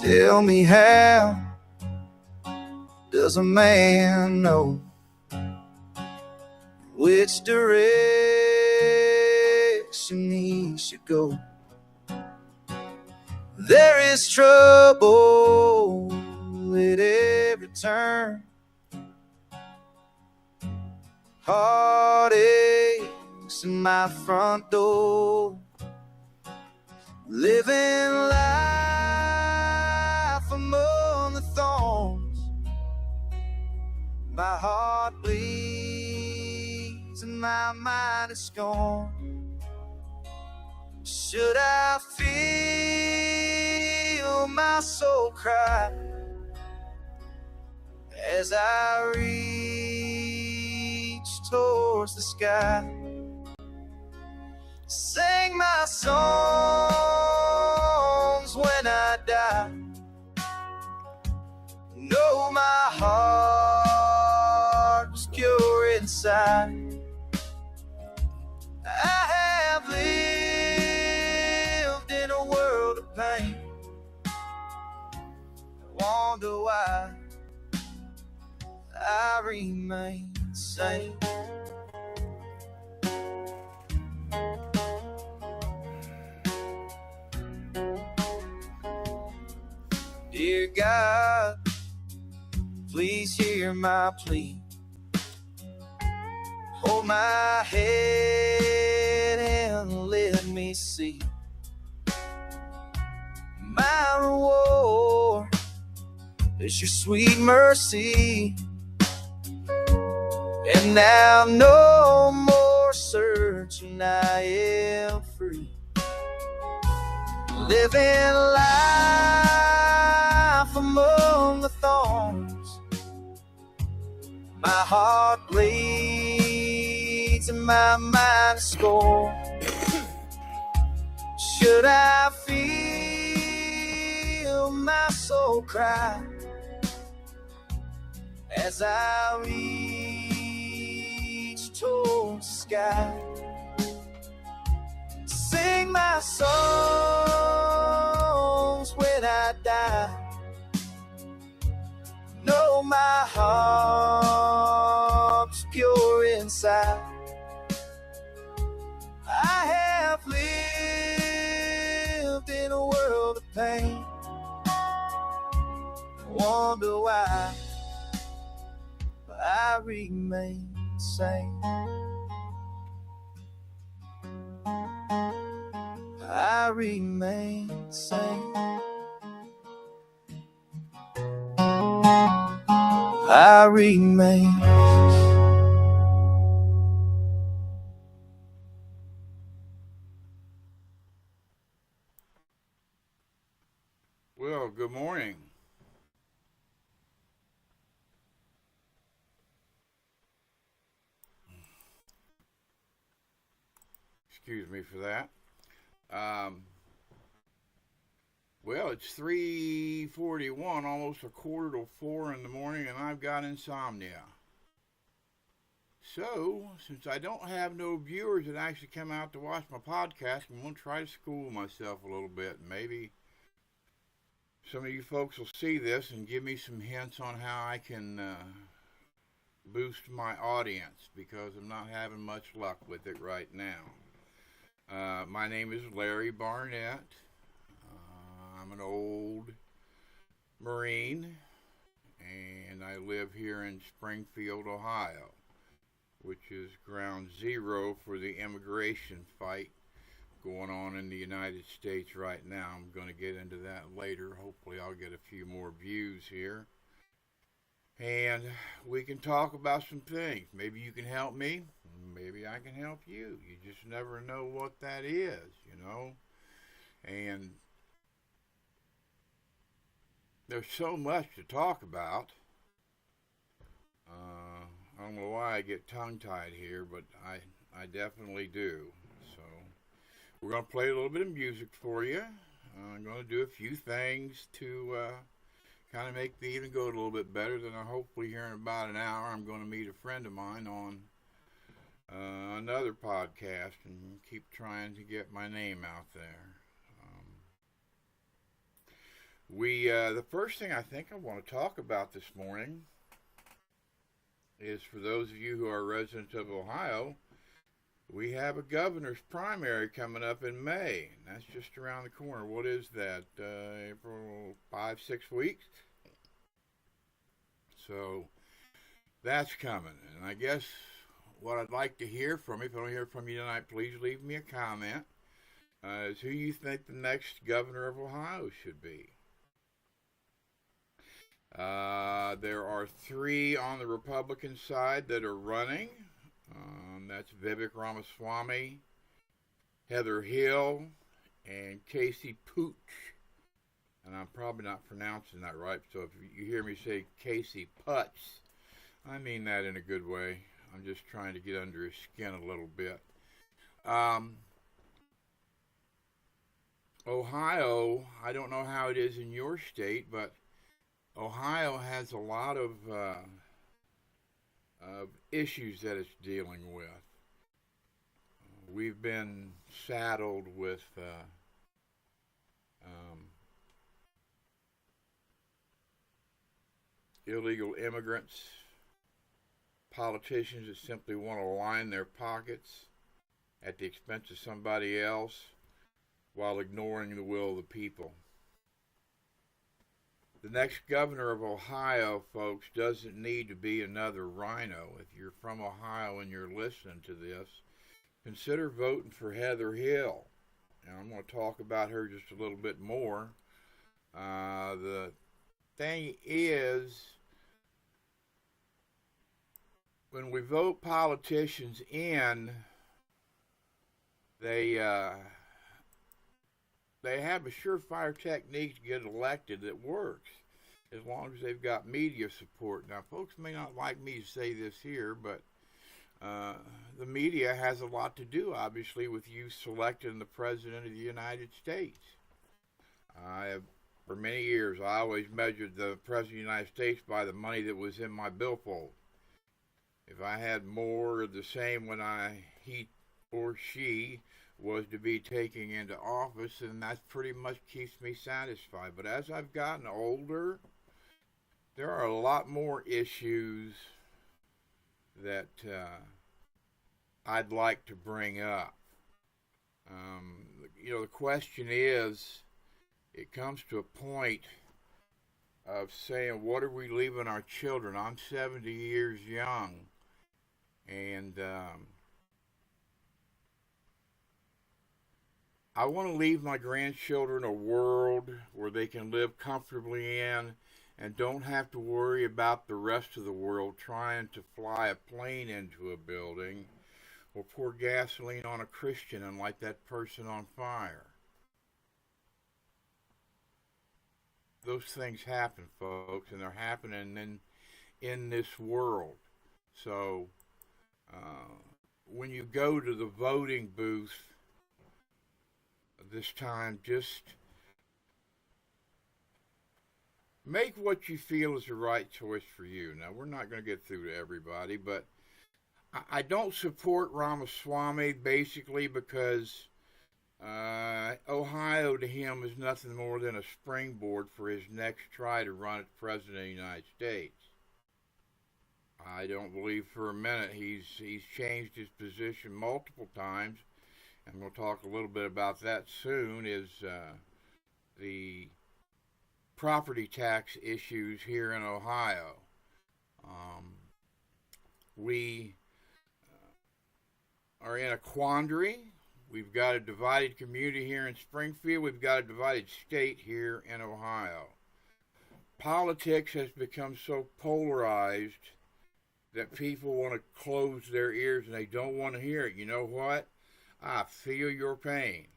Tell me, how does a man know which direction he should go? There is trouble at every turn, heartaches in my front door, living life among the thorns. My heart bleeds and my mind is gone. Should I feel my soul cry as I reach towards the sky? Sing my songs when I die. Know my heart was pure inside. I have lived in a world of pain. I wonder why I remain the same. Dear God, please hear my plea. Hold my head and let me see my reward is your sweet mercy. And now no more searching, I am free, living life among the thorns. My heart bleeds and my mind is scorned. Should I feel my soul cry as I reach towards the sky? Sing my songs when I die. Know my heart's pure inside. I have lived in a world of pain. Wonder why I remain the same. I remain the same. I remain. Well, good morning. Excuse me for that. Well, it's 3:41, almost a quarter to 4 in the morning, and I've got insomnia. So, since I don't have no viewers that actually come out to watch my podcast, I'm going to try to school myself a little bit. Maybe some of you folks will see this and give me some hints on how I can boost my audience, because I'm not having much luck with it right now. My name is Larry Barnett. I'm an old Marine, and I live here in Springfield, Ohio, which is ground zero for the immigration fight going on in the United States right now. I'm going to get into that later. Hopefully I'll get a few more views here, and we can talk about some things. Maybe you can help me. Maybe I can help you. You just never know what that is, you know. And there's so much to talk about. I don't know why I get tongue-tied here, but I definitely do. So we're going to play a little bit of music for you. I'm going to do a few things to kind of make the evening go a little bit better. Then hopefully here in about an hour, I'm going to meet a friend of mine on another podcast and keep trying to get my name out there. The first thing I think I want to talk about this morning is, for those of you who are residents of Ohio, we have a governor's primary coming up in May. And that's just around the corner. What is that? April, 5-6 weeks? So that's coming. And I guess what I'd like to hear from you, if I don't hear from you tonight, please leave me a comment, is who you think the next governor of Ohio should be. There are 3 on the Republican side that are running. That's Vivek Ramaswamy, Heather Hill, and Casey Pooch. And I'm probably not pronouncing that right, so if you hear me say Casey Putz, I mean that in a good way. I'm just trying to get under his skin a little bit. Ohio, I don't know how it is in your state, but Ohio has a lot of issues that it's dealing with. We've been saddled with illegal immigrants, politicians that simply want to line their pockets at the expense of somebody else while ignoring the will of the people. The next governor of Ohio, folks, doesn't need to be another rhino. If you're from Ohio and you're listening to this, consider voting for Heather Hill. And I'm going to talk about her just a little bit more. The thing is, when we vote politicians in, they have a surefire technique to get elected that works, as long as they've got media support. Now, folks may not like me to say this here, but the media has a lot to do, obviously, with you selecting the President of the United States. For many years, I always measured the President of the United States by the money that was in my billfold. If I had more of the same when he or she was to be taking into office, and that pretty much keeps me satisfied. But as I've gotten older, there are a lot more issues that I'd like to bring up. The question is, it comes to a point of saying, what are we leaving our children? I'm 70 years young, and I want to leave my grandchildren a world where they can live comfortably in and don't have to worry about the rest of the world trying to fly a plane into a building or pour gasoline on a Christian and light that person on fire. Those things happen, folks, and they're happening in this world. So when you go to the voting booth this time, just make what you feel is the right choice for you. Now, we're not going to get through to everybody, but I don't support Ramaswamy basically because Ohio to him is nothing more than a springboard for his next try to run as President of the United States. I don't believe for a minute he's changed his position multiple times, and we'll talk a little bit about that soon, is the property tax issues here in Ohio. We are in a quandary. We've got a divided community here in Springfield. We've got a divided state here in Ohio. Politics has become so polarized that people want to close their ears and they don't want to hear it. You know what? I feel your pain.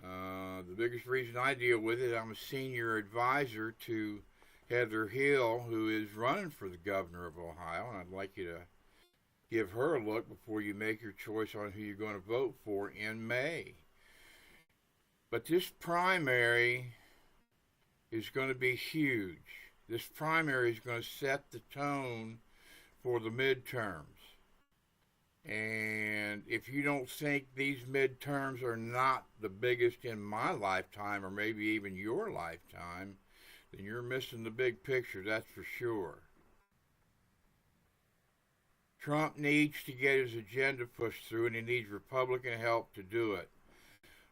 The biggest reason I deal with it, I'm a senior advisor to Heather Hill, who is running for the governor of Ohio, and I'd like you to give her a look before you make your choice on who you're going to vote for in May. But this primary is going to be huge. This primary is going to set the tone for the midterms. And if you don't think these midterms are not the biggest in my lifetime, or maybe even your lifetime, then you're missing the big picture, that's for sure. Trump needs to get his agenda pushed through, and he needs Republican help to do it.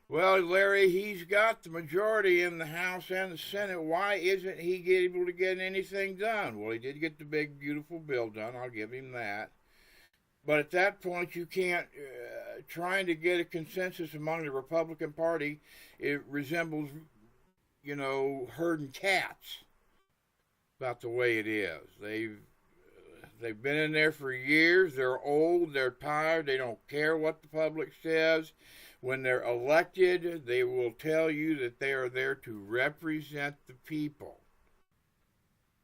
Well, Larry, he's got the majority in the House and the Senate. Why isn't he able to get anything done? Well, he did get the big, beautiful bill done. I'll give him that. But at that point, you can't, trying to get a consensus among the Republican Party, it resembles, herding cats about the way it is. They've been in there for years. They're old. They're tired. They don't care what the public says. When they're elected, they will tell you that they are there to represent the people.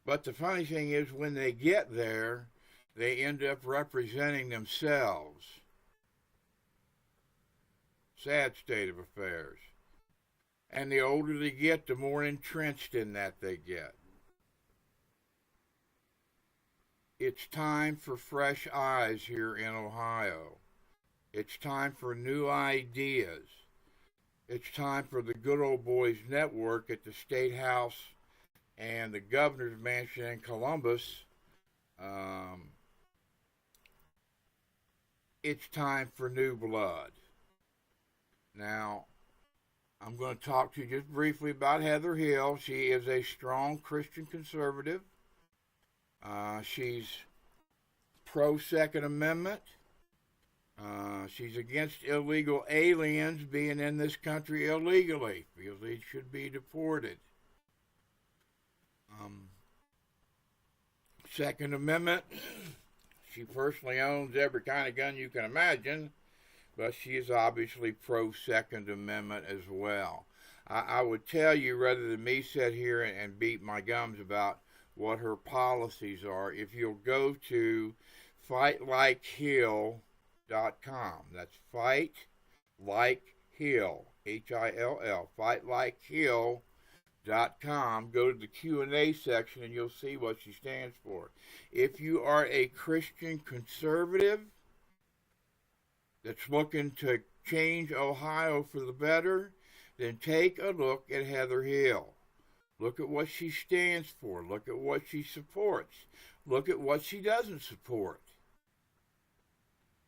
But the funny thing is, when they get there, they end up representing themselves. Sad state of affairs. And the older they get, the more entrenched in that they get. It's time for fresh eyes here in Ohio. It's time for new ideas. It's time for the Good Old Boys Network at the State House and the Governor's Mansion in Columbus. It's time for new blood. Now, I'm going to talk to you just briefly about Heather Hill. She is a strong Christian conservative. She's pro-Second Amendment. She's against illegal aliens being in this country illegally, because they should be deported. Second Amendment, she personally owns every kind of gun you can imagine, but she is obviously pro-Second Amendment as well. I would tell you, rather than me sit here and beat my gums about what her policies are, if you'll go to fightlikehill.com. That's Fight Like Hill, Hill, fightlikehill.com. Go to the Q&A section and you'll see what she stands for. If you are a Christian conservative that's looking to change Ohio for the better, then take a look at Heather Hill. Look at what she stands for. Look at what she supports. Look at what she doesn't support.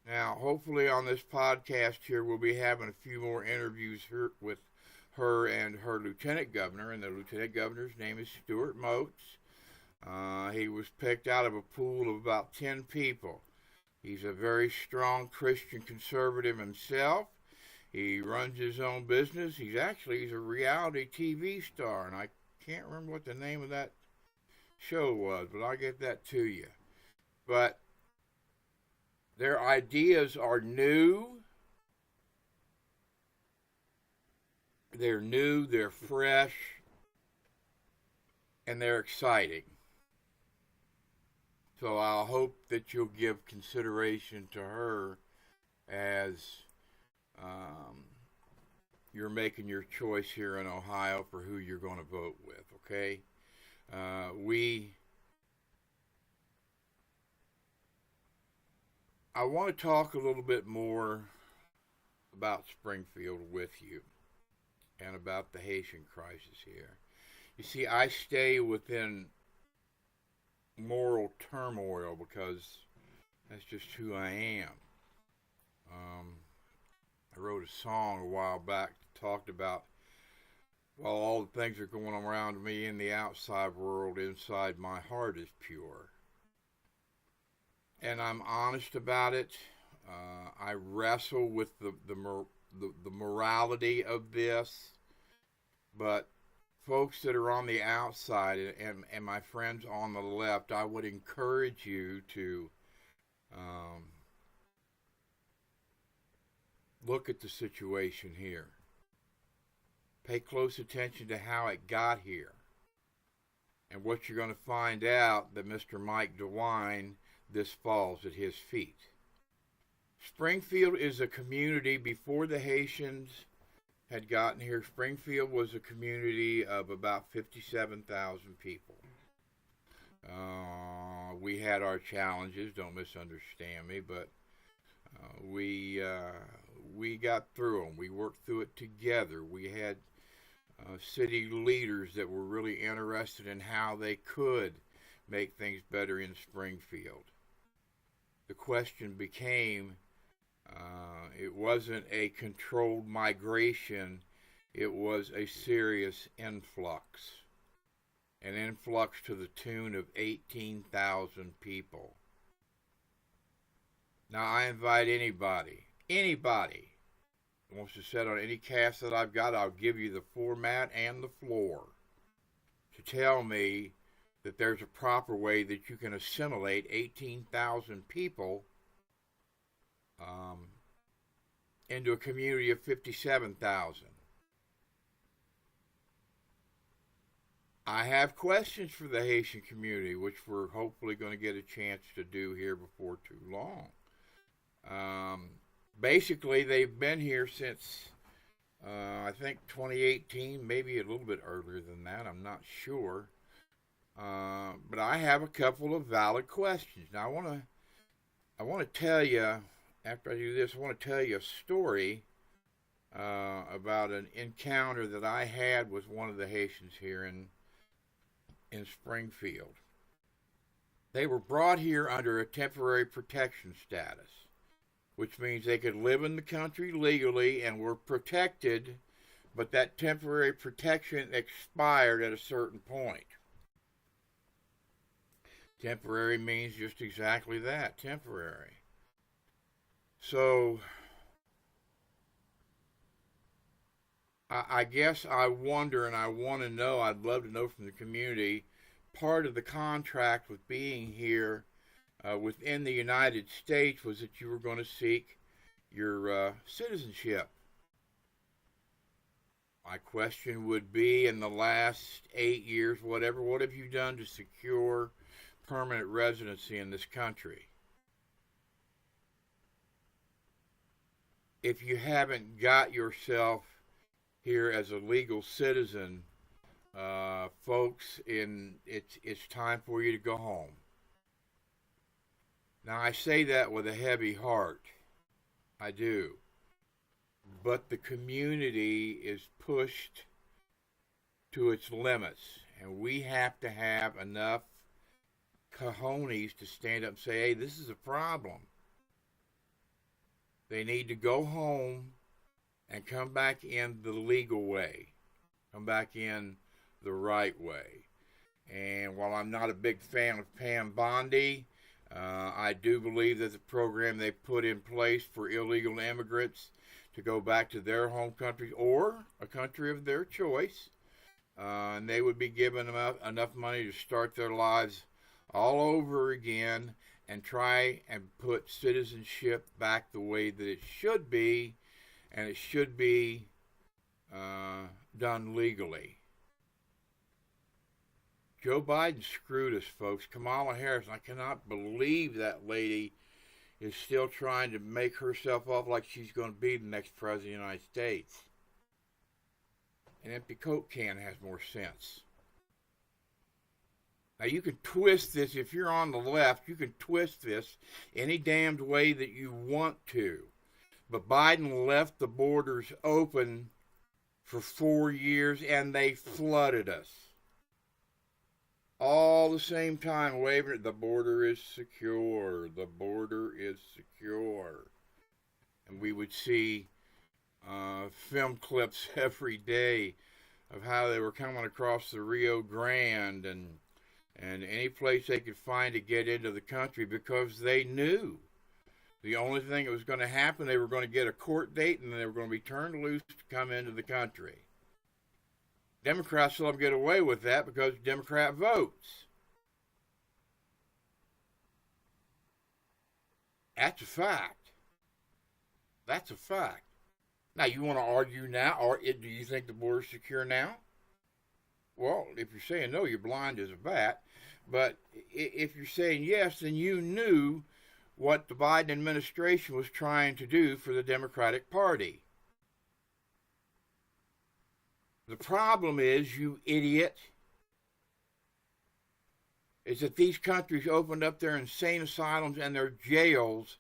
Now, hopefully on this podcast here, we'll be having a few more interviews with her and her lieutenant governor, and the lieutenant governor's name is Stuart Moats. He was picked out of a pool of about 10 people. He's a very strong Christian conservative himself. He runs his own business. He's a reality TV star, and I can't remember what the name of that show was, but I'll get that to you. But their ideas are new. They're fresh, and they're exciting. So I'll hope that you'll give consideration to her as you're making your choice here in Ohio for who you're going to vote with, okay? I want to talk a little bit more about Springfield with you and about the Haitian crisis here. You see, I stay within moral turmoil because that's just who I am. I wrote a song a while back that talked about, while all the things are going on around me in the outside world, inside my heart is pure. And I'm honest about it. I wrestle with the morality of this, but folks that are on the outside and my friends on the left, I would encourage you to look at the situation here. Pay close attention to how it got here. And what you're going to find out that Mr. Mike DeWine, this falls at his feet. Springfield is a community before the Haitians had gotten here. Springfield was a community of about 57,000 people. We had our challenges, don't misunderstand me, but we got through them. We worked through it together. We had city leaders that were really interested in how they could make things better in Springfield. The question became, it wasn't a controlled migration, it was a serious influx. An influx to the tune of 18,000 people. Now I invite anybody who wants to sit on any cast that I've got, I'll give you the format and the floor to tell me that there's a proper way that you can assimilate 18,000 people into a community of 57,000. I have questions for the Haitian community, which we're hopefully going to get a chance to do here before too long. Basically, they've been here since, I think, 2018, maybe a little bit earlier than that. I'm not sure. But I have a couple of valid questions. Now, I want to tell you, after I do this, I want to tell you a story about an encounter that I had with one of the Haitians here in Springfield. They were brought here under a temporary protection status, which means they could live in the country legally and were protected, but that temporary protection expired at a certain point. Temporary means just exactly that, temporary. So, I guess I wonder, and I want to know, I'd love to know from the community, part of the contract with being here within the United States was that you were going to seek your citizenship. My question would be, in the last 8 years, whatever, what have you done to secure permanent residency in this country? If you haven't got yourself here as a legal citizen, folks, it's time for you to go home. Now, I say that with a heavy heart. I do. But the community is pushed to its limits, and we have to have enough cojones to stand up and say, hey, this is a problem. They need to go home and come back in the legal way, come back in the right way. And while I'm not a big fan of Pam Bondi, I do believe that the program they put in place for illegal immigrants to go back to their home country or a country of their choice, and they would be given enough money to start their lives all over again and try and put citizenship back the way that it should be, and it should be done legally. Joe Biden screwed us, folks. Kamala Harris, I cannot believe that lady is still trying to make herself off like she's going to be the next president of the United States. An empty Coke can has more sense. Now, you can twist this, if you're on the left, you can twist this any damned way that you want to. But Biden left the borders open for 4 years, and they flooded us. All the same time, waving, the border is secure, the border is secure. And we would see film clips every day of how they were coming across the Rio Grande and any place they could find to get into the country, because they knew the only thing that was going to happen, they were going to get a court date and they were going to be turned loose to come into the country. Democrats let them get away with that because Democrat votes. That's a fact. That's a fact. Now, you want to argue now, or do you think the border's secure now? Well, if you're saying no, you're blind as a bat. But if you're saying yes, then you knew what the Biden administration was trying to do for the Democratic Party. The problem is, you idiot, is that these countries opened up their insane asylums and their jails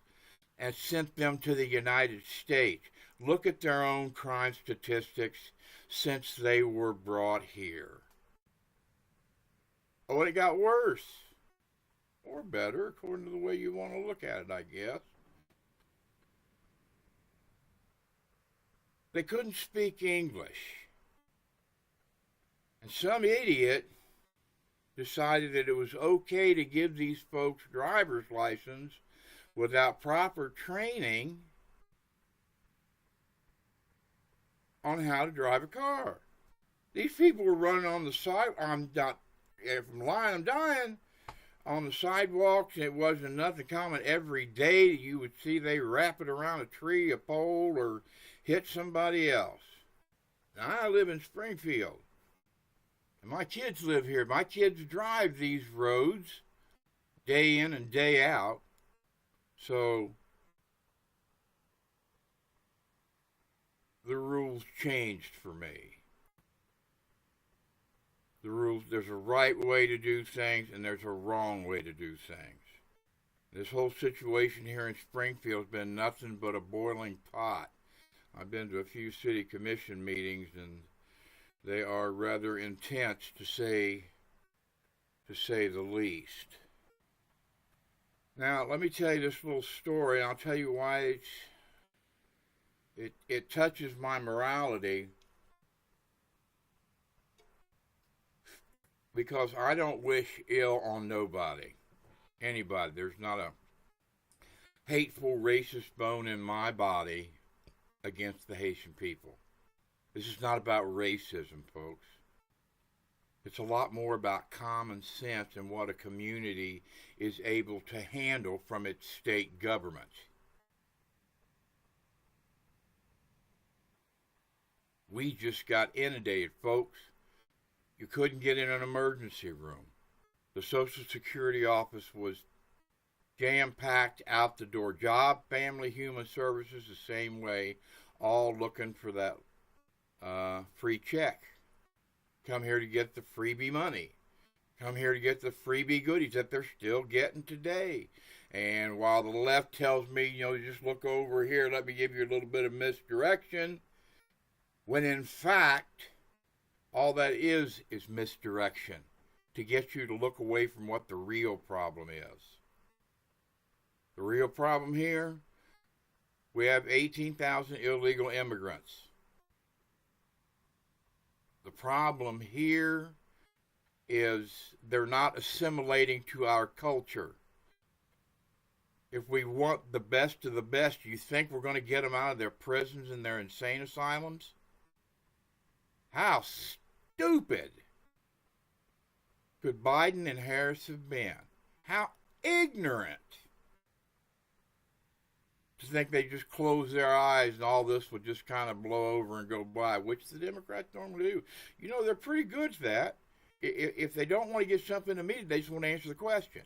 and sent them to the United States. Look at their own crime statistics since they were brought here. Oh, it got worse. Or better, according to the way you want to look at it, I guess. They couldn't speak English. And some idiot decided that it was okay to give these folks driver's license without proper training on how to drive a car. These people were running on the side. If I'm lying, I'm dying. On the sidewalks, it wasn't nothing common. Every day you would see they wrap it around a tree, a pole, or hit somebody else. Now, I live in Springfield, and my kids live here. My kids drive these roads day in and day out. So the rules changed for me. The rules, there's a right way to do things and there's a wrong way to do things. This whole situation here in Springfield has been nothing but a boiling pot. I've been to a few city commission meetings and they are rather intense to say the least. Now, let me tell you this little story, and I'll tell you why it touches my morality, because I don't wish ill on nobody, anybody. There's not a hateful, racist bone in my body against the Haitian people. This is not about racism, folks. It's a lot more about common sense and what a community is able to handle from its state government. We just got inundated, folks. You couldn't get in an emergency room. The Social Security office was jam-packed out the door. Job, Family, Human Services, the same way, all looking for that free check. Come here to get the freebie money. Come here to get the freebie goodies that they're still getting today. And while the left tells me, just look over here, let me give you a little bit of misdirection, when in fact, all that is misdirection to get you to look away from what the real problem is. The real problem here, we have 18,000 illegal immigrants. The problem here is they're not assimilating to our culture. If we want the best of the best, you think we're going to get them out of their prisons and their insane asylums? How stupid could Biden and Harris have been? How ignorant to think they just close their eyes and all this would just kind of blow over and go by, which the Democrats normally do. They're pretty good at that. If they don't want to get something immediate, they just want to answer the question.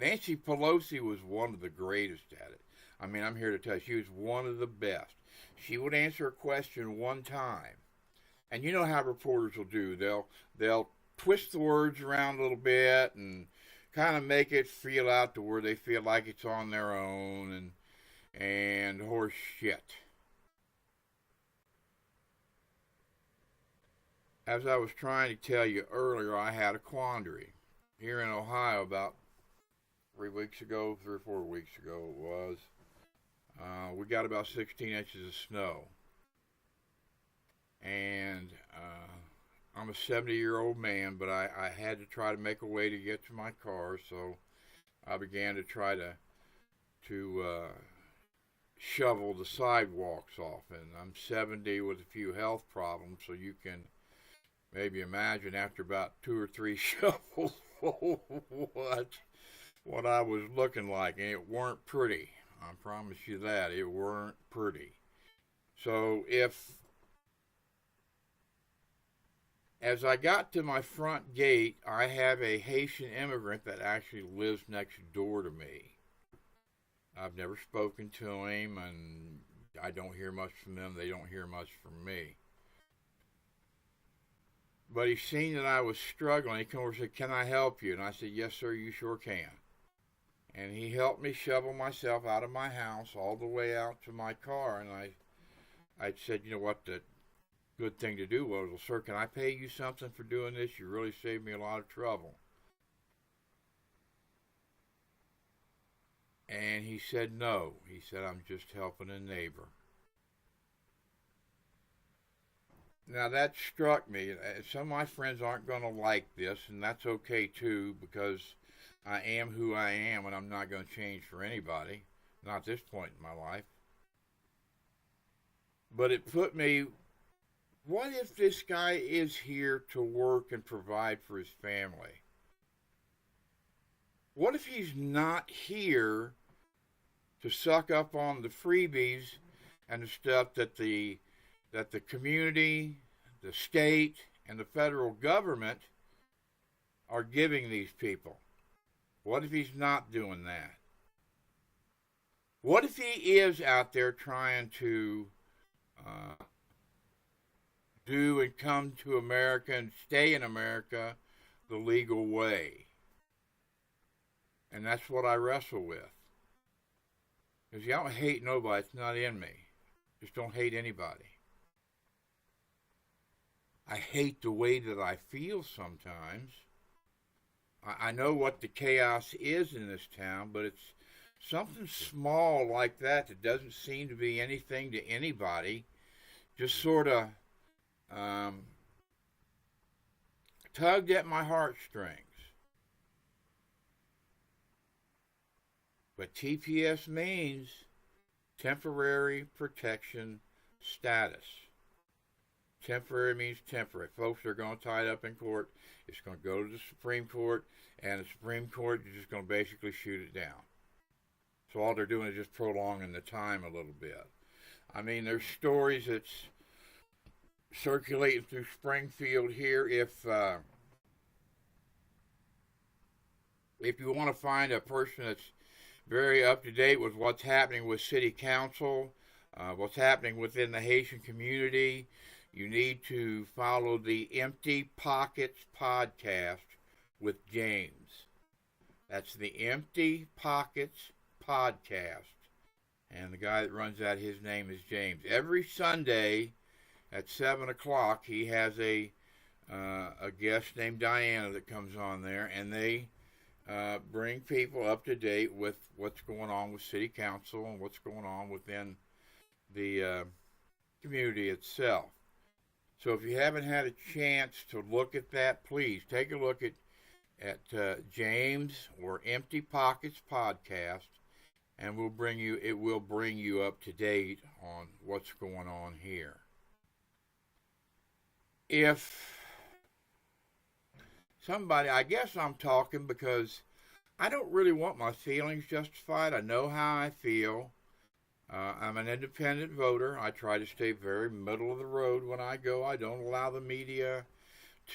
Nancy Pelosi was one of the greatest at it. I mean, I'm here to tell you, she was one of the best. She would answer a question one time. And you know how reporters will do. They'll twist the words around a little bit and kind of make it feel out to where they feel like it's on their own and horse shit. As I was trying to tell you earlier, I had a quandary. Here in Ohio about 3 weeks ago, 3 or 4 weeks ago it was, we got about 16 inches of snow. And I'm a 70-year-old man, but I had to try to make a way to get to my car, so I began to try to shovel the sidewalks off. And I'm 70 with a few health problems, so you can maybe imagine after about 2 or 3 shovels what I was looking like. And it weren't pretty. I promise you that. It weren't pretty. So as I got to my front gate, I have a Haitian immigrant that actually lives next door to me. I've never spoken to him, and I don't hear much from them. They don't hear much from me. But he seen that I was struggling. He came over and said, "Can I help you?" And I said, "Yes, sir, you sure can." And he helped me shovel myself out of my house all the way out to my car. And I said, "You know what, the good thing to do was, well, sir, can I pay you something for doing this? You really saved me a lot of trouble." And he said, "No." He said, "I'm just helping a neighbor." Now that struck me. Some of my friends aren't going to like this, and that's okay too, because I am who I am, and I'm not going to change for anybody, not at this point in my life. But it put me, what if this guy is here to work and provide for his family? What if he's not here to suck up on the freebies and the stuff that the community, the state, and the federal government are giving these people? What if he's not doing that? What if he is out there trying to do and come to America and stay in America the legal way? And that's what I wrestle with. Because I don't hate nobody. It's not in me. Just don't hate anybody. I hate the way that I feel sometimes. I know what the chaos is in this town, but it's something small like that that doesn't seem to be anything to anybody. Just sort of tugged at my heartstrings. But TPS means temporary protection status. Temporary means temporary. Folks are going to tie it up in court. It's going to go to the Supreme Court, and the Supreme Court is just going to basically shoot it down. So all they're doing is just prolonging the time a little bit. I mean, there's stories that's circulating through Springfield here. If you want to find a person that's very up to date with what's happening with City Council, what's happening within the Haitian community, you need to follow the Empty Pockets podcast with James. That's the Empty Pockets podcast. And the guy that runs that, his name is James. Every Sunday at 7 o'clock, he has a guest named Diana that comes on there, and they bring people up to date with what's going on with City Council and what's going on within the community itself. So if you haven't had a chance to look at that, please take a look at James or Empty Pockets podcast, and it will bring you up to date on what's going on here. If somebody, I guess I'm talking because I don't really want my feelings justified. I know how I feel. I'm an independent voter. I try to stay very middle of the road when I go. I don't allow the media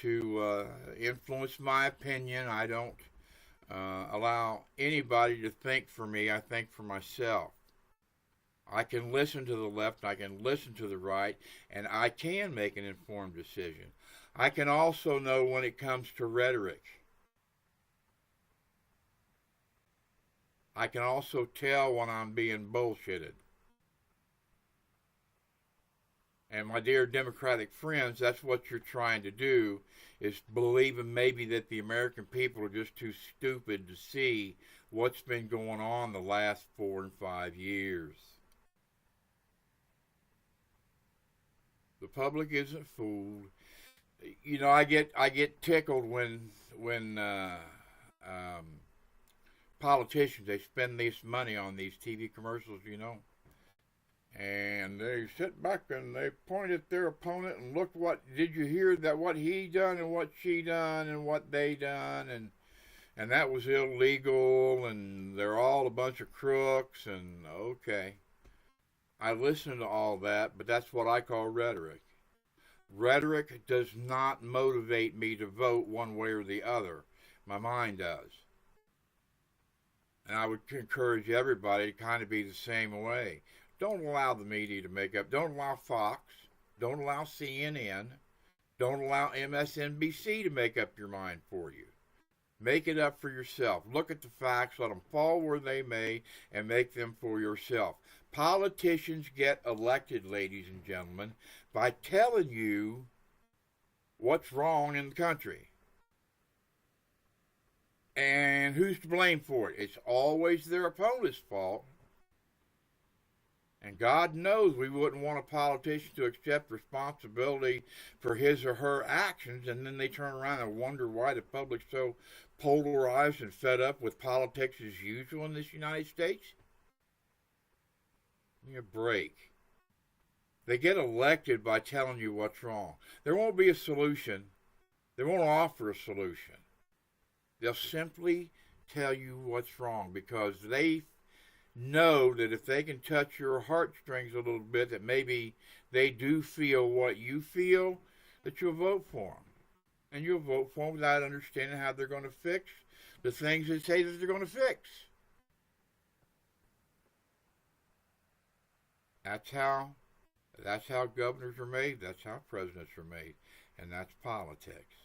to influence my opinion. I don't allow anybody to think for me. I think for myself. I can listen to the left, I can listen to the right, and I can make an informed decision. I can also know when it comes to rhetoric. I can also tell when I'm being bullshitted. And my dear Democratic friends, that's what you're trying to do, is believing maybe that the American people are just too stupid to see what's been going on the last 4 and 5 years. The public isn't fooled. You know, I get tickled when politicians, they spend this money on these TV commercials, you know, and they sit back and they point at their opponent and look, did you hear that what he done and what she done and what they done, and that was illegal, and they're all a bunch of crooks, and okay. I listen to all that, but that's what I call rhetoric. Rhetoric does not motivate me to vote one way or the other. My mind does. And I would encourage everybody to kind of be the same way. Don't allow the media to make up. Don't allow Fox. Don't allow CNN. Don't allow MSNBC to make up your mind for you. Make it up for yourself. Look at the facts, let them fall where they may, and make them for yourself. Politicians get elected, ladies and gentlemen, by telling you what's wrong in the country. And who's to blame for it? It's always their opponent's fault. And God knows we wouldn't want a politician to accept responsibility for his or her actions, and then they turn around and wonder why the public's so polarized and fed up with politics as usual in this United States. Give me a break. They get elected by telling you what's wrong. There won't be a solution. They won't offer a solution. They'll simply tell you what's wrong because they know that if they can touch your heartstrings a little bit, that maybe they do feel what you feel, that you'll vote for them. And you'll vote for them without understanding how they're going to fix the things they say that they're going to fix. That's how governors are made. That's how presidents are made. And that's politics.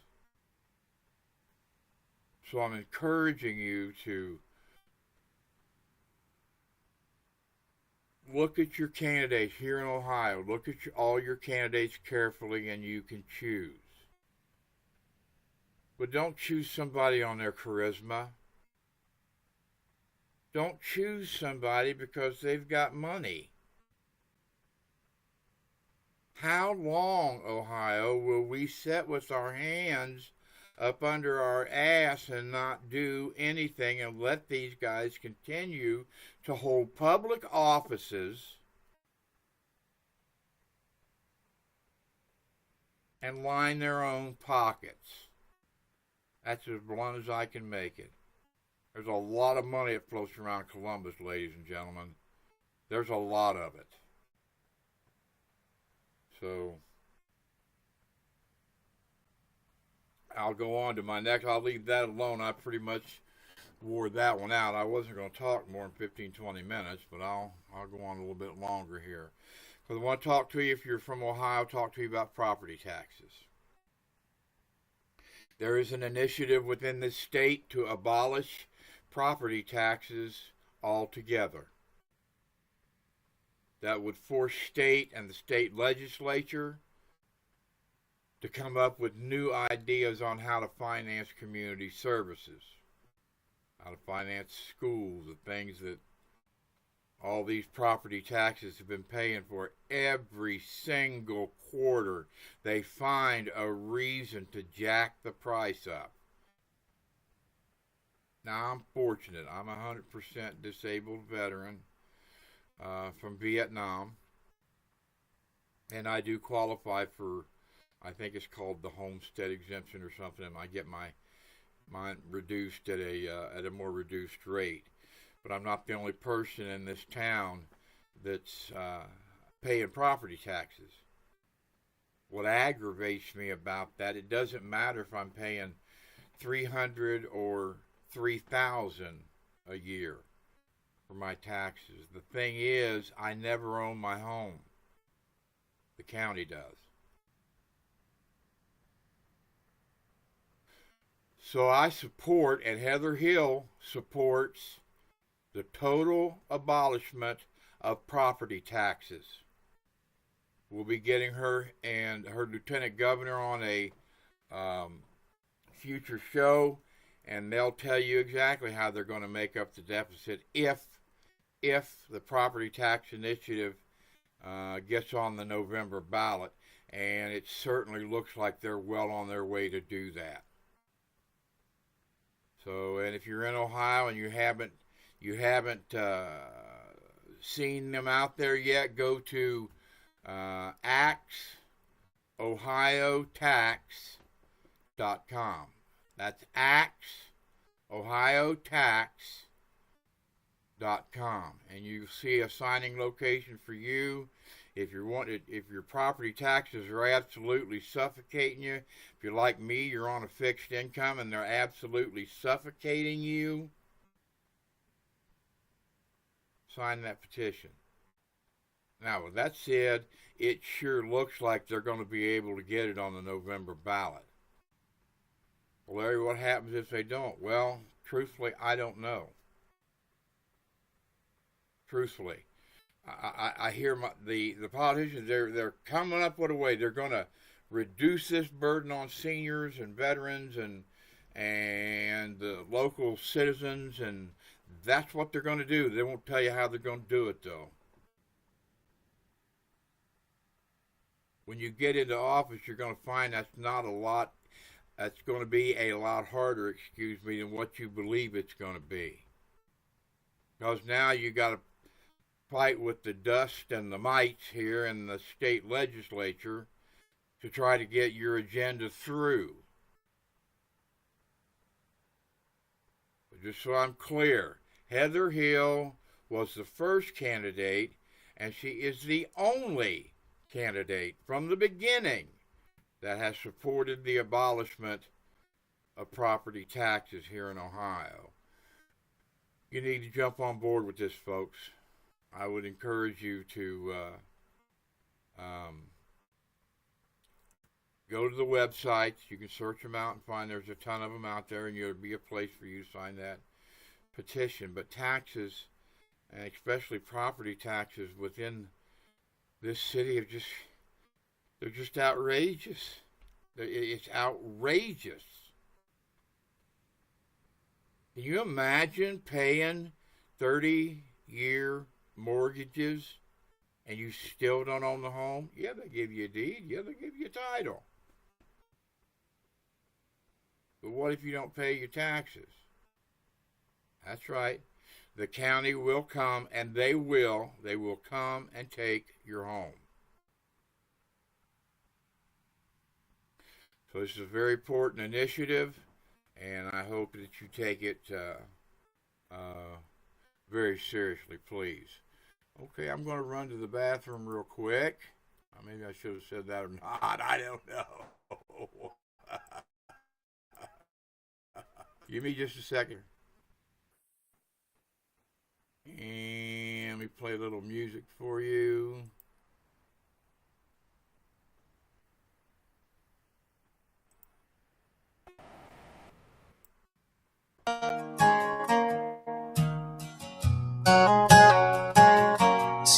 So I'm encouraging you to look at your candidates here in Ohio. Look at all your candidates carefully, and you can choose. But don't choose somebody on their charisma. Don't choose somebody because they've got money. How long, Ohio, will we sit with our hands up under our ass and not do anything and let these guys continue to hold public offices and line their own pockets? That's as blunt as I can make it. There's a lot of money that floats around Columbus, ladies and gentlemen. There's a lot of it. So I'll go on to my next. I'll leave that alone. I pretty much wore that one out. I wasn't going to talk more than 15, 20 minutes, but I'll go on a little bit longer here. Because I want to talk to you, if you're from Ohio, talk to you about property taxes. There is an initiative within the state to abolish property taxes altogether. That would force state and the state legislature to come up with new ideas on how to finance community services, how to finance schools, the things that all these property taxes have been paying for. Every single quarter, they find a reason to jack the price up. Now, I'm fortunate. I'm a 100% disabled veteran from Vietnam, and I do qualify for, I think it's called the homestead exemption or something, and I get mine reduced at a more reduced rate. But I'm not the only person in this town that's paying property taxes. What aggravates me about that, it doesn't matter if I'm paying $300 or $3,000 a year for my taxes. The thing is, I never own my home. The county does. So I support, and Heather Hill supports, the total abolishment of property taxes. We'll be getting her and her lieutenant governor on a future show, and they'll tell you exactly how they're going to make up the deficit if the property tax initiative gets on the November ballot, and it certainly looks like they're well on their way to do that. So, and if you're in Ohio and you haven't seen them out there yet, go to axohiotax.com. That's axohiotax.com, and you'll see a signing location for you. If your property taxes are absolutely suffocating you, if you're like me, you're on a fixed income and they're absolutely suffocating you, sign that petition. Now, with that said, it sure looks like they're going to be able to get it on the November ballot. Well, Larry, what happens if they don't? Well, truthfully, I don't know. Truthfully, I hear the politicians, they're coming up with a way. They're going to reduce this burden on seniors and veterans and the local citizens, and that's what they're going to do. They won't tell you how they're going to do it, though. When you get into office, you're going to find that's not a lot. That's going to be a lot harder, excuse me, than what you believe it's going to be. Because now you got to fight with the dust and the mites here in the state legislature to try to get your agenda through. But just so I'm clear, Heather Hill was the first candidate, and she is the only candidate from the beginning that has supported the abolishment of property taxes here in Ohio. You need to jump on board with this, folks. I would encourage you to go to the websites. You can search them out and find there's a ton of them out there, and there'll be a place for you to sign that petition. But taxes, and especially property taxes within this city, they're just outrageous. It's outrageous. Can you imagine paying 30-year mortgages and you still don't own the home? Yeah, they give you a deed. Yeah, they give you a title. But what if you don't pay your taxes? That's right. The county will come, and they will come and take your home. So this is a very important initiative, and I hope that you take it very seriously, please. Okay, I'm going to run to the bathroom real quick. Maybe I should have said that or not. I don't know. Give me just a second. And let me play a little music for you.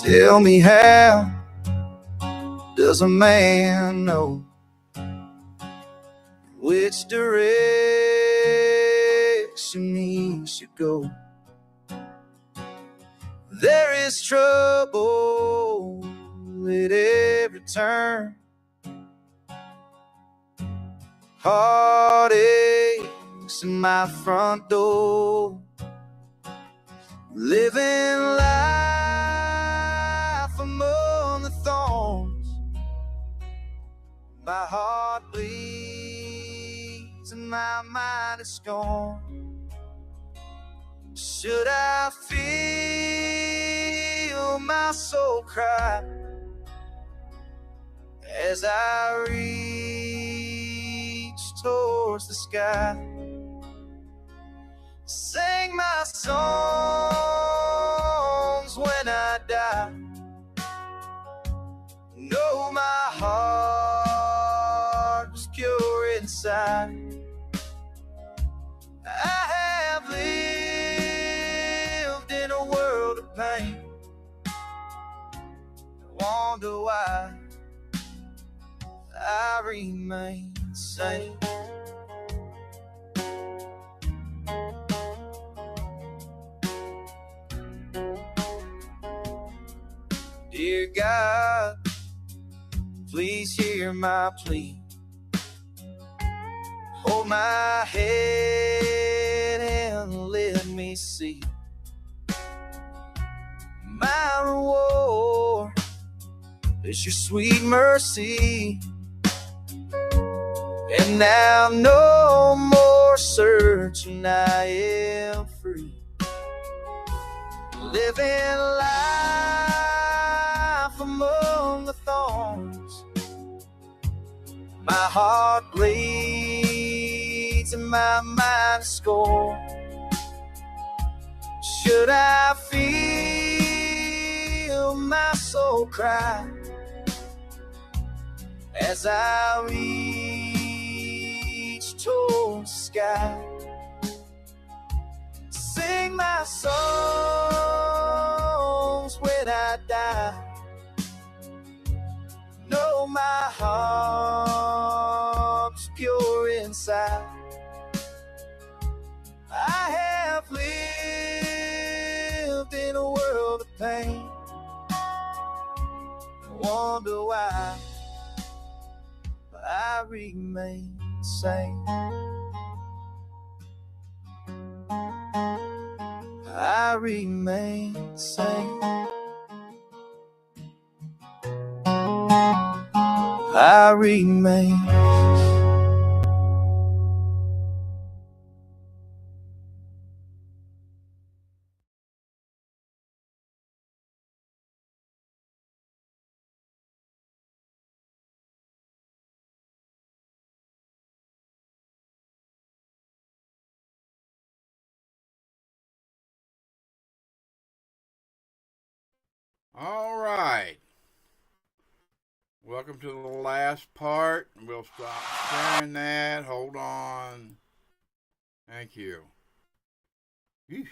Tell me, how does a man know which direction he should go? There is trouble at every turn, heartaches in my front door, living life among the thorns. My heart bleeds and my mind is scorned. Should I feel my soul cry as I reach towards the sky? Sing my songs when I die. Know my heart was pure inside. I have lived in a world of pain. I wonder why I remain the same. Dear God, please hear my plea. Hold my head and let me see my reward is your sweet mercy. And now no more searching, I am free, living life among the thorns. My heart bleeds and my mind is scorned. Should I feel feel my soul cry as I reach towards the sky. Sing my songs when I die. Know my heart's pure inside. I have lived in a world of pain. Wonder why I remain the same. I remain the same. I remain. All right. Welcome to the last part. We'll stop sharing that. Hold on. Thank you. Yeesh.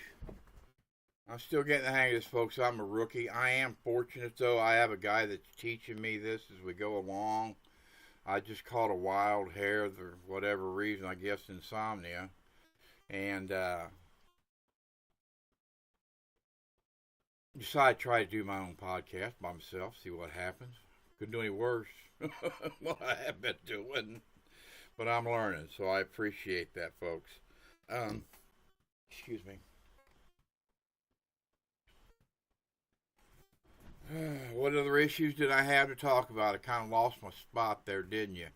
I'm still getting the hang of this, folks. I'm a rookie. I am fortunate, though. I have a guy that's teaching me this as we go along. I just caught a wild hair for whatever reason, I guess insomnia. And decided to try to do my own podcast by myself, see what happens. Couldn't do any worse. What I have been doing. But I'm learning, so I appreciate that, folks. Excuse me. What other issues did I have to talk about? I kind of lost my spot there, didn't you?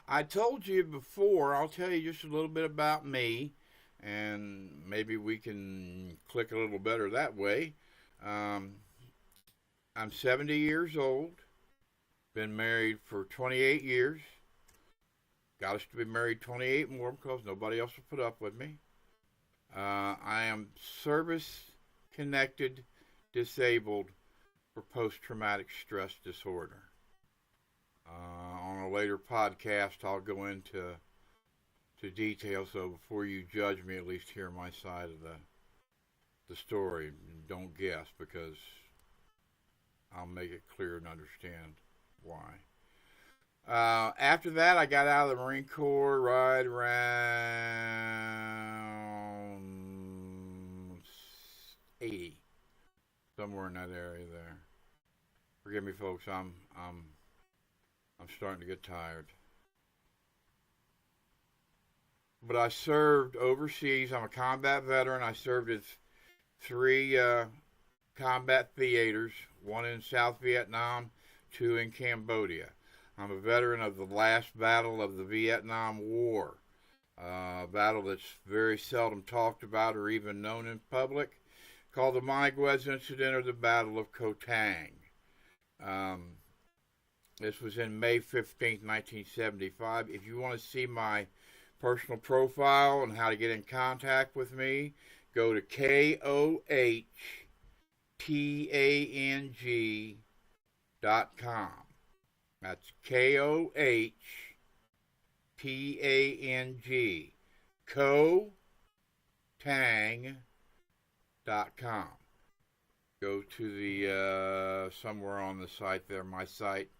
I told you before, I'll tell you just a little bit about me, and maybe we can click a little better that way. I'm 70 years old, been married for 28 years. Got us to be married 28 more because nobody else will put up with me. I am service-connected disabled for post-traumatic stress disorder. On a later podcast, I'll go into details, so before you judge me, at least hear my side of the story. Don't guess, because I'll make it clear and understand why. After that, I got out of the Marine Corps right around 80, somewhere in that area there. Forgive me, folks. I'm starting to get tired. But I served overseas. I'm a combat veteran. I served at 3 combat theaters, 1 in South Vietnam, 2 in Cambodia. I'm a veteran of the last battle of the Vietnam War, a battle that's very seldom talked about or even known in public, called the Maiguez Incident, or the Battle of Koh Tang. This was in May 15th, 1975. If you want to see my personal profile and how to get in contact with me, go to KOHTANG.com. That's KOHTANG. KoTang.com. Go to the somewhere on the site there, my site.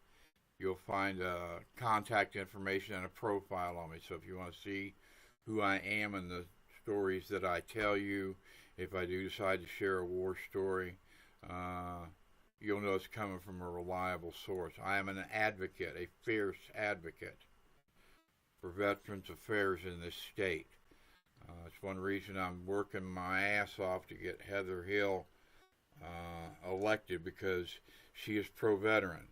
You'll find contact information and a profile on me. So if you want to see who I am and the stories that I tell you, if I do decide to share a war story, you'll know it's coming from a reliable source. I am an advocate, a fierce advocate for veterans affairs in this state. It's one reason I'm working my ass off to get Heather Hill elected, because she is pro-veteran.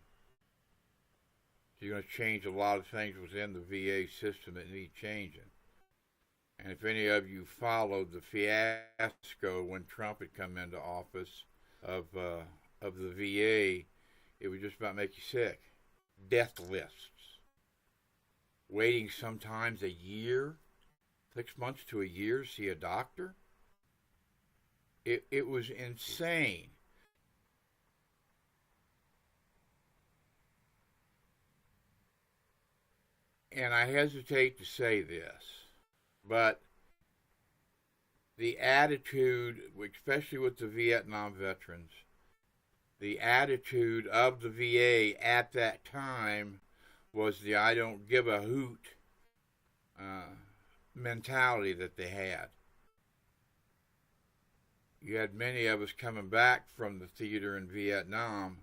She's going to change a lot of things within the VA system that need changing. And if any of you followed the fiasco when Trump had come into office of the VA, it would just about make you sick. Death lists. Waiting sometimes a year, 6 months to a year to see a doctor. It was insane. and I hesitate to say this, but the attitude, especially with the Vietnam veterans, the attitude of the VA at that time was the I don't give a hoot mentality that they had. You had many of us coming back from the theater in Vietnam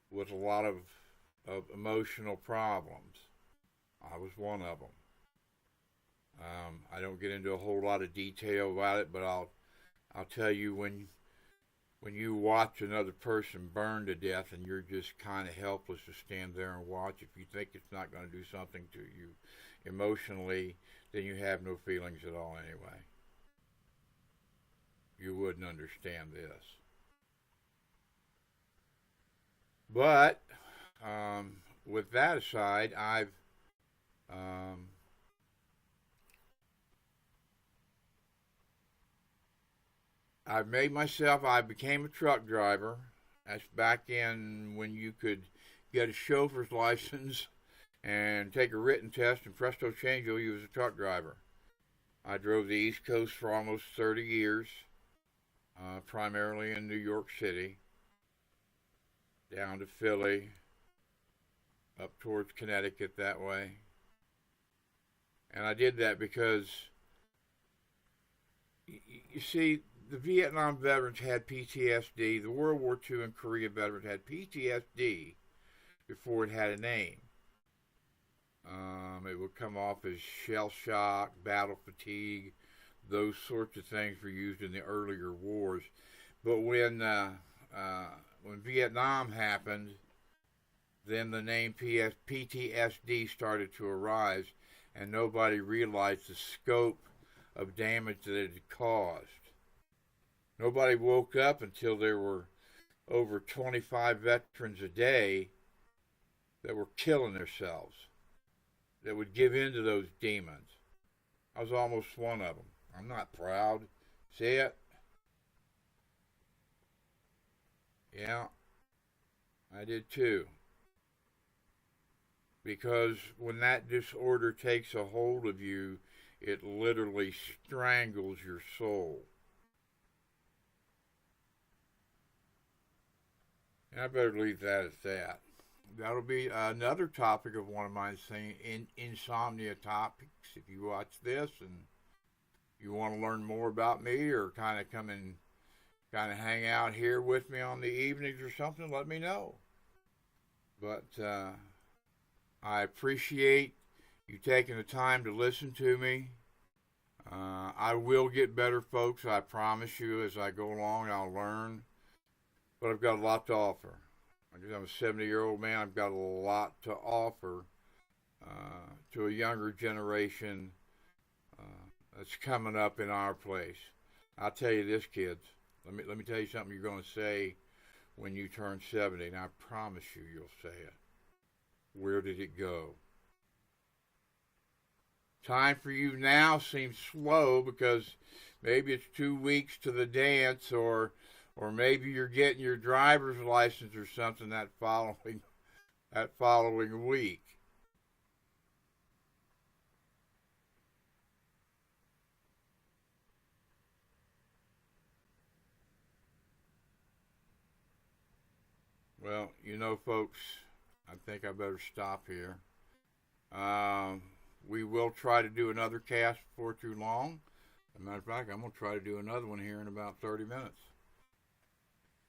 with a lot of emotional problems. I was one of them. I don't get into a whole lot of detail about it, but I'll tell you, when you watch another person burn to death and you're just kind of helpless to stand there and watch, if you think it's not going to do something to you emotionally, then you have no feelings at all anyway. You wouldn't understand this. But with that aside, I became a truck driver. That's back in when you could get a chauffeur's license and take a written test, and presto chango, you was a truck driver. I drove the East Coast for almost 30 years, primarily in New York City, down to Philly, up towards Connecticut that way. And I did that because, you see, the Vietnam veterans had PTSD. The World War II and Korea veterans had PTSD before it had a name. It would come off as shell shock, battle fatigue. Those sorts of things were used in the earlier wars. But when Vietnam happened, then the name PTSD started to arise, and nobody realized the scope of damage that it had caused. Nobody woke up until there were over 25 veterans a day that were killing themselves, that would give in to those demons. I was almost one of them. I'm not proud. See it? Yeah, I did too. Because when that disorder takes a hold of you, it literally strangles your soul. I better leave that at that. That'll be another topic of one of my insomnia topics. If you watch this and you want to learn more about me, or kind of come and kind of hang out here with me on the evenings or something, let me know. But I appreciate you taking the time to listen to me. I will get better, folks. I promise you. As I go along, I'll learn. But I've got a lot to offer. I'm a 70-year-old man. I've got a lot to offer to a younger generation that's coming up in our place. I'll tell you this, kids. Let me tell you something you're going to say when you turn 70, and I promise you, you'll say it. Where did it go? Time for you now seems slow because maybe it's 2 weeks to the dance, or maybe you're getting your driver's license or something that following week. Well, folks, I think I better stop here. We will try to do another cast before too long. As a matter of fact, I'm going to try to do another one here in about 30 minutes.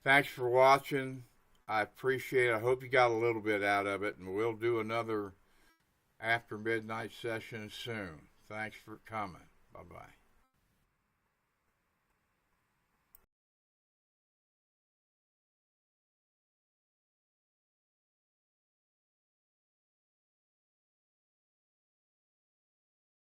Thanks for watching. I appreciate it. I hope you got a little bit out of it, and we'll do another after midnight session soon. Thanks for coming. Bye-bye.